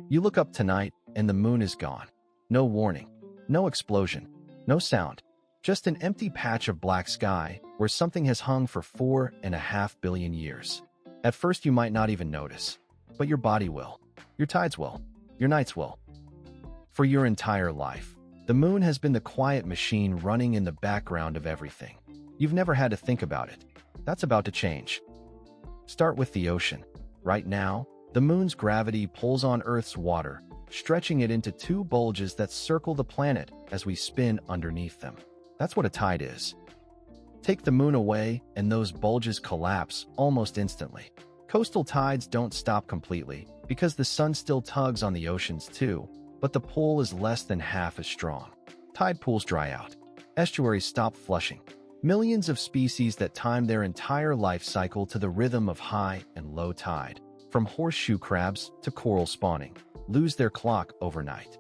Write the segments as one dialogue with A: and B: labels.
A: You look up tonight and the moon is gone. No warning, no explosion, no sound, just an empty patch of black sky where something has hung for 4.5 billion years. At first you might not even notice, but your body will, your tides will, your nights will. For your entire life, the moon has been the quiet machine running in the background of everything. You've never had to think about it. That's about to change. Start with the ocean. Right now, the moon's gravity pulls on Earth's water, stretching it into two bulges that circle the planet as we spin underneath them. That's what a tide is. Take the moon away, and those bulges collapse almost instantly. Coastal tides don't stop completely, because the sun still tugs on the oceans too, but the pull is less than half as strong. Tide pools dry out. Estuaries stop flushing. Millions of species that time their entire life cycle to the rhythm of high and low tide, from horseshoe crabs to coral spawning, lose their clock overnight.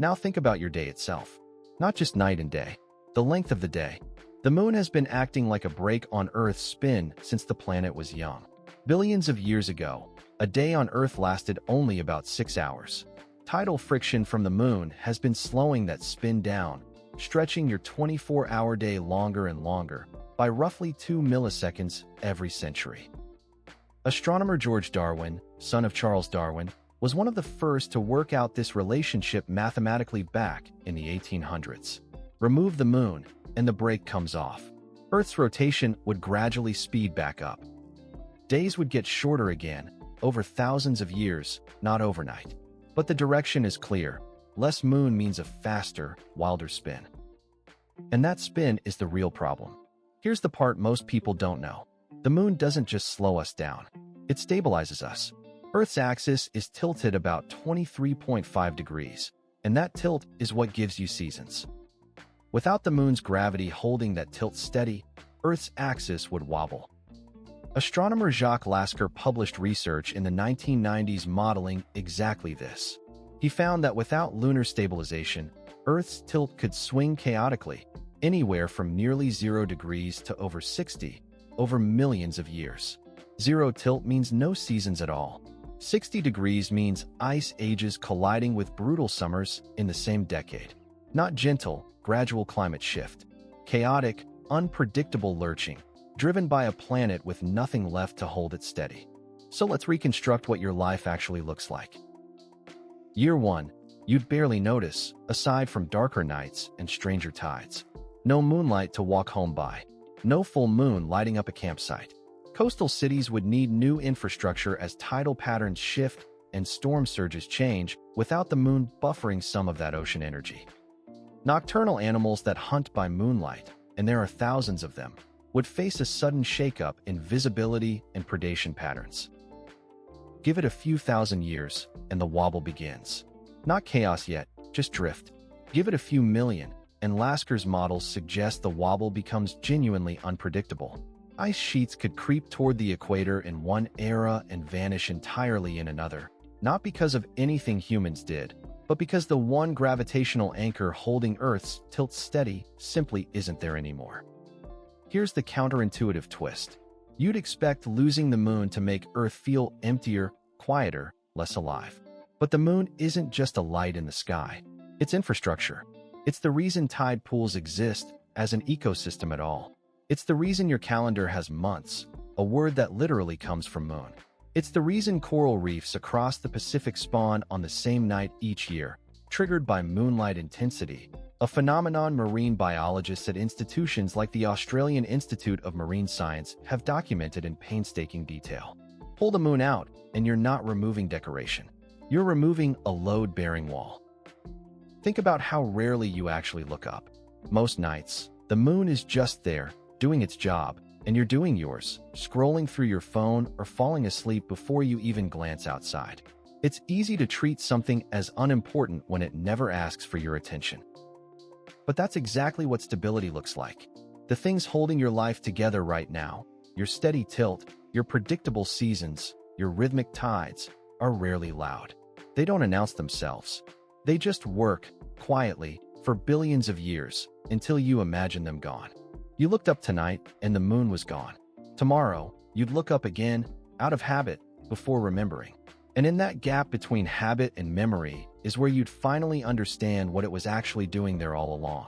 A: Now think about your day itself. Not just night and day. The length of the day. The moon has been acting like a brake on Earth's spin since the planet was young. Billions of years ago, a day on Earth lasted only about 6 hours. Tidal friction from the moon has been slowing that spin down, stretching your 24-hour day longer and longer by roughly 2 milliseconds every century. Astronomer George Darwin, son of Charles Darwin, was one of the first to work out this relationship mathematically back in the 1800s. Remove the moon, and the brake comes off. Earth's rotation would gradually speed back up. Days would get shorter again, over thousands of years, not overnight. But the direction is clear. Less moon means a faster, wilder spin. And that spin is the real problem. Here's the part most people don't know. The moon doesn't just slow us down. It stabilizes us. Earth's axis is tilted about 23.5 degrees, and that tilt is what gives you seasons. Without the moon's gravity holding that tilt steady, Earth's axis would wobble. Astronomer Jacques Lasker published research in the 1990s modeling exactly this. He found that without lunar stabilization, Earth's tilt could swing chaotically, anywhere from nearly 0 degrees to over 60, over millions of years. Zero tilt means no seasons at all. 60 degrees means ice ages colliding with brutal summers in the same decade. Not gentle, gradual climate shift. Chaotic, unpredictable lurching, driven by a planet with nothing left to hold it steady. So let's reconstruct what your life actually looks like. Year 1, you'd barely notice, aside from darker nights and stranger tides. No moonlight to walk home by. No full moon lighting up a campsite. Coastal cities would need new infrastructure as tidal patterns shift and storm surges change without the moon buffering some of that ocean energy. Nocturnal animals that hunt by moonlight, and there are thousands of them, would face a sudden shakeup in visibility and predation patterns. Give it a few thousand years, and the wobble begins. Not chaos yet, just drift. Give it a few million, and Lasker's models suggest the wobble becomes genuinely unpredictable. Ice sheets could creep toward the equator in one era and vanish entirely in another, not because of anything humans did, but because the one gravitational anchor holding Earth's tilt steady simply isn't there anymore. Here's the counterintuitive twist. You'd expect losing the moon to make Earth feel emptier, quieter, less alive. But the moon isn't just a light in the sky. It's infrastructure. It's the reason tide pools exist as an ecosystem at all. It's the reason your calendar has months, a word that literally comes from moon. It's the reason coral reefs across the Pacific spawn on the same night each year, triggered by moonlight intensity, a phenomenon marine biologists at institutions like the Australian Institute of Marine Science have documented in painstaking detail. Pull the moon out, and you're not removing decoration. You're removing a load-bearing wall. Think about how rarely you actually look up. Most nights, the moon is just there, doing its job, and you're doing yours, scrolling through your phone or falling asleep before you even glance outside. It's easy to treat something as unimportant when it never asks for your attention. But that's exactly what stability looks like. The things holding your life together right now, your steady tilt, your predictable seasons, your rhythmic tides, are rarely loud. They don't announce themselves. They just work, quietly, for billions of years, until you imagine them gone. You looked up tonight, and the moon was gone. Tomorrow, you'd look up again, out of habit, before remembering. And in that gap between habit and memory is where you'd finally understand what it was actually doing there all along.